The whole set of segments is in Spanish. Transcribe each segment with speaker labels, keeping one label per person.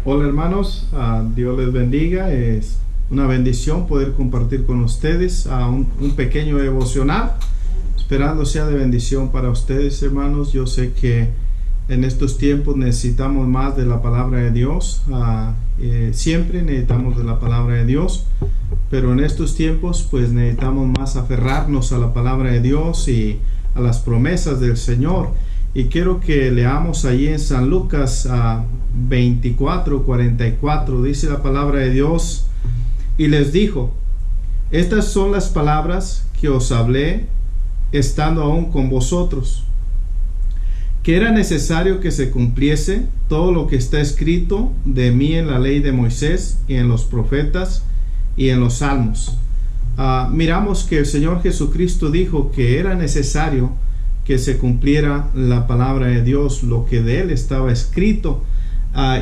Speaker 1: Hola hermanos, Dios les bendiga. Es una bendición poder compartir con ustedes un pequeño devocional, esperando sea de bendición para ustedes, hermanos. Yo sé que en estos tiempos necesitamos más de la palabra de Dios. Siempre necesitamos de la palabra de Dios, pero en estos tiempos pues necesitamos más aferrarnos a la palabra de Dios y a las promesas del Señor. Y quiero que leamos allí en San Lucas 24:44. Dice la palabra de Dios: y les dijo: estas son las palabras que os hablé estando aún con vosotros, que era necesario que se cumpliese todo lo que está escrito de mí en la ley de Moisés y en los profetas y en los salmos. Miramos que el Señor Jesucristo dijo que era necesario que se cumpliera la palabra de Dios, lo que de él estaba escrito.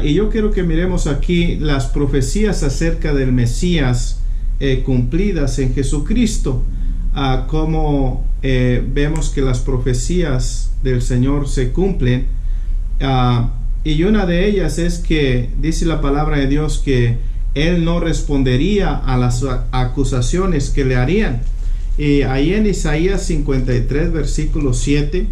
Speaker 1: Y yo quiero que miremos aquí las profecías acerca del Mesías cumplidas en Jesucristo. Como vemos que las profecías del Señor se cumplen, y una de ellas es que dice la palabra de Dios que él no respondería a las acusaciones que le harían. Y ahí en Isaías 53 versículo 7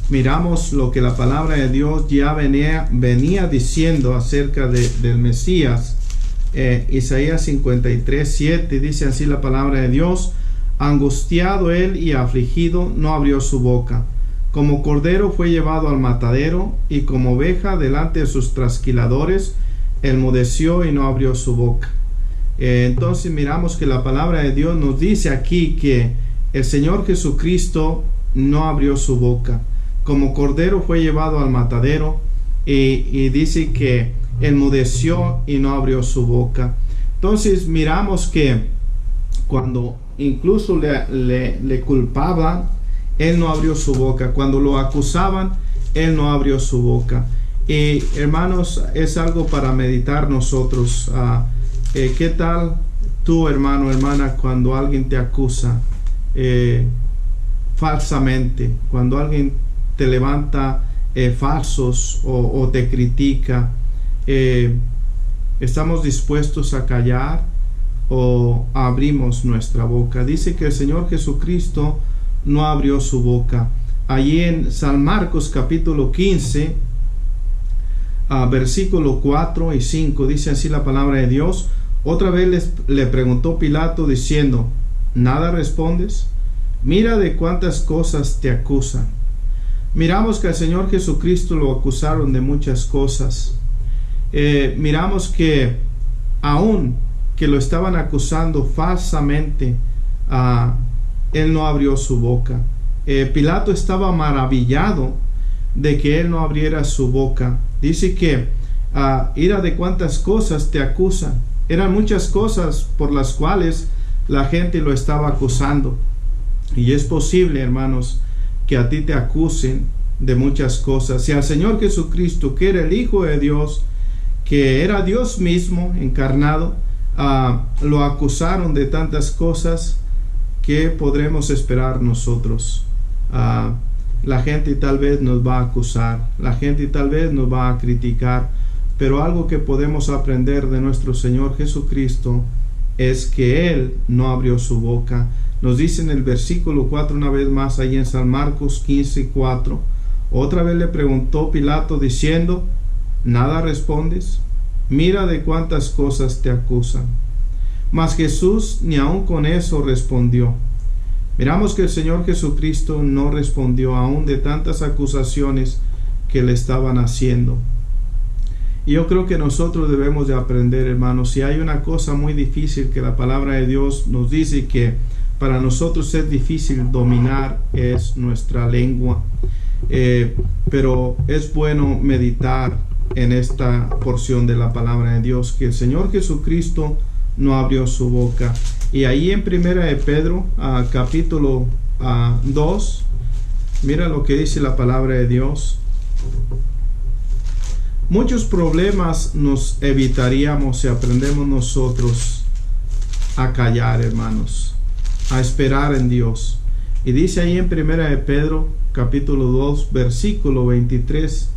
Speaker 1: miramos lo que la palabra de Dios ya venía diciendo acerca del Mesías. Isaías 53 7 dice así la palabra de Dios: angustiado él y afligido, no abrió su boca. Como cordero fue llevado al matadero, y como oveja delante de sus trasquiladores, enmudeció y no abrió su boca. Entonces miramos que la palabra de Dios nos dice aquí que el Señor Jesucristo no abrió su boca. Como cordero fue llevado al matadero, y dice que enmudeció y no abrió su boca. Entonces miramos que cuando incluso le culpaban, él no abrió su boca. Cuando lo acusaban, él no abrió su boca. Y hermanos, es algo para meditar nosotros. ¿Qué tal tú, hermano, hermana, cuando alguien te acusa falsamente, cuando alguien te levanta falsos o te critica? ¿Estamos dispuestos a callar o abrimos nuestra boca? Dice que el Señor Jesucristo no abrió su boca. Allí en San Marcos capítulo 15, versículo 4 y 5, dice así la palabra de Dios: otra vez le preguntó Pilato diciendo: ¿nada respondes? Mira de cuántas cosas te acusan. Miramos que al Señor Jesucristo lo acusaron de muchas cosas. Miramos que aún que lo estaban acusando falsamente, él no abrió su boca. Pilato estaba maravillado de que él no abriera su boca. Dice que mira de cuántas cosas te acusan. Eran muchas cosas por las cuales la gente lo estaba acusando. Y es posible, hermanos, que a ti te acusen de muchas cosas. Si al Señor Jesucristo, que era el Hijo de Dios, que era Dios mismo encarnado, lo acusaron de tantas cosas, ¿qué podremos esperar nosotros? La gente tal vez nos va a acusar, la gente tal vez nos va a criticar, pero algo que podemos aprender de nuestro Señor Jesucristo es que Él no abrió su boca. Nos dice en el versículo 4 una vez más, ahí en San Marcos 15:4, otra vez le preguntó Pilato diciendo: ¿nada respondes? Mira de cuántas cosas te acusan. Mas Jesús ni aun con eso respondió. Miramos que el Señor Jesucristo no respondió aún de tantas acusaciones que le estaban haciendo. Y yo creo que nosotros debemos de aprender, hermanos, si hay una cosa muy difícil que la palabra de Dios nos dice que para nosotros es difícil dominar, es nuestra lengua. Pero es bueno meditar en esta porción de la palabra de Dios, que el Señor Jesucristo no abrió su boca. Y ahí en Primera de Pedro, capítulo 2, mira lo que dice la palabra de Dios. Muchos problemas nos evitaríamos si aprendemos nosotros a callar, hermanos, a esperar en Dios. Y dice ahí en Primera de Pedro, capítulo 2, versículo 23: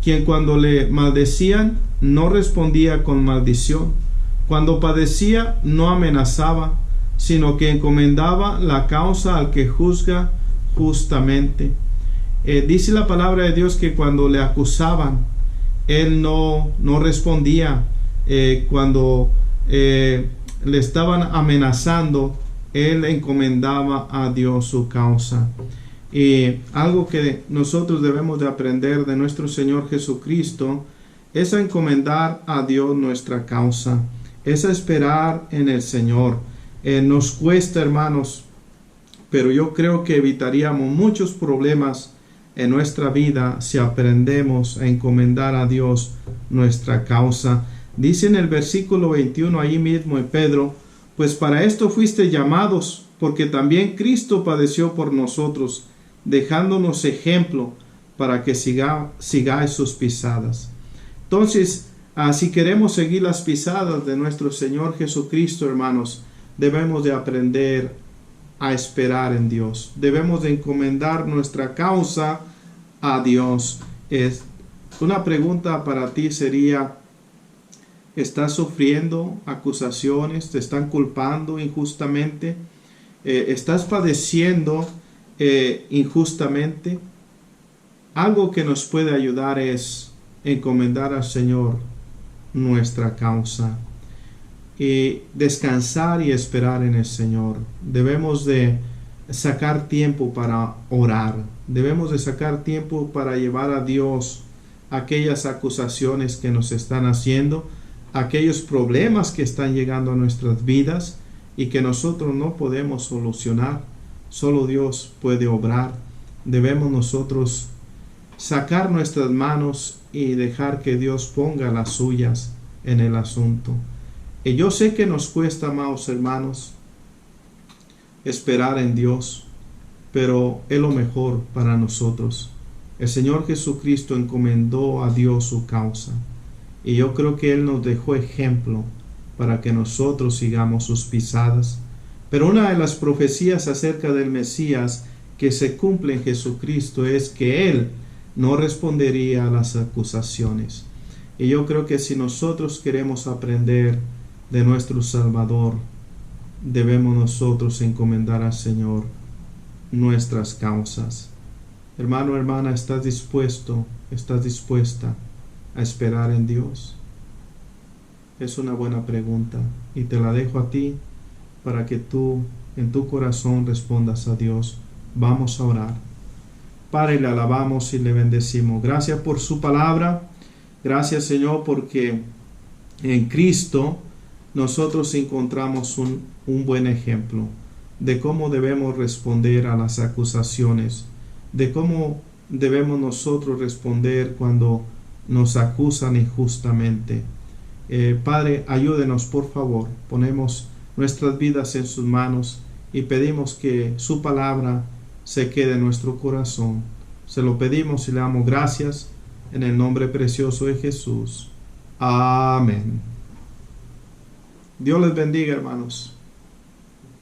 Speaker 1: quien cuando le maldecían no respondía con maldición, cuando padecía no amenazaba, sino que encomendaba la causa al que juzga justamente. Dice la palabra de Dios que cuando le acusaban, él no respondía. Cuando le estaban amenazando, él encomendaba a Dios su causa. Y algo que nosotros debemos de aprender de nuestro Señor Jesucristo es a encomendar a Dios nuestra causa, es a esperar en el Señor. Nos cuesta, hermanos, pero yo creo que evitaríamos muchos problemas en nuestra vida si aprendemos a encomendar a Dios nuestra causa. Dice en el versículo 21 allí mismo en Pedro: pues para esto fuiste llamados, porque también Cristo padeció por nosotros, dejándonos ejemplo para que sigáis sus pisadas. Entonces, si queremos seguir las pisadas de nuestro Señor Jesucristo, hermanos, debemos de aprender a esperar en Dios. Debemos de encomendar nuestra causa a Dios. Una pregunta para ti sería: ¿estás sufriendo acusaciones? ¿Te están culpando injustamente? ¿Estás padeciendo injustamente? Algo que nos puede ayudar es encomendar al Señor nuestra causa y descansar y esperar en el Señor. Debemos de sacar tiempo para orar. Debemos de sacar tiempo para llevar a Dios aquellas acusaciones que nos están haciendo, aquellos problemas que están llegando a nuestras vidas y que nosotros no podemos solucionar. Solo Dios puede obrar. Debemos nosotros sacar nuestras manos y dejar que Dios ponga las suyas en el asunto. Y yo sé que nos cuesta, amados hermanos, esperar en Dios, pero es lo mejor para nosotros. El Señor Jesucristo encomendó a Dios su causa, y yo creo que Él nos dejó ejemplo para que nosotros sigamos sus pisadas. Pero una de las profecías acerca del Mesías que se cumple en Jesucristo es que Él no respondería a las acusaciones. Y yo creo que si nosotros queremos aprender de nuestro Salvador, debemos nosotros encomendar al Señor nuestras causas. Hermano, hermana, ¿estás dispuesto, estás dispuesta a esperar en Dios? Es una buena pregunta y te la dejo a ti para que tú en tu corazón respondas a Dios. Vamos a orar. Padre, le alabamos y le bendecimos. Gracias por su palabra. Gracias, Señor, porque en Cristo nosotros encontramos un buen ejemplo de cómo debemos responder a las acusaciones, de cómo debemos nosotros responder cuando nos acusan injustamente. Padre, ayúdenos, por favor. Ponemos nuestras vidas en sus manos y pedimos que su palabra se quede en nuestro corazón. Se lo pedimos y le damos gracias en el nombre precioso de Jesús. Amén. Dios les bendiga, hermanos.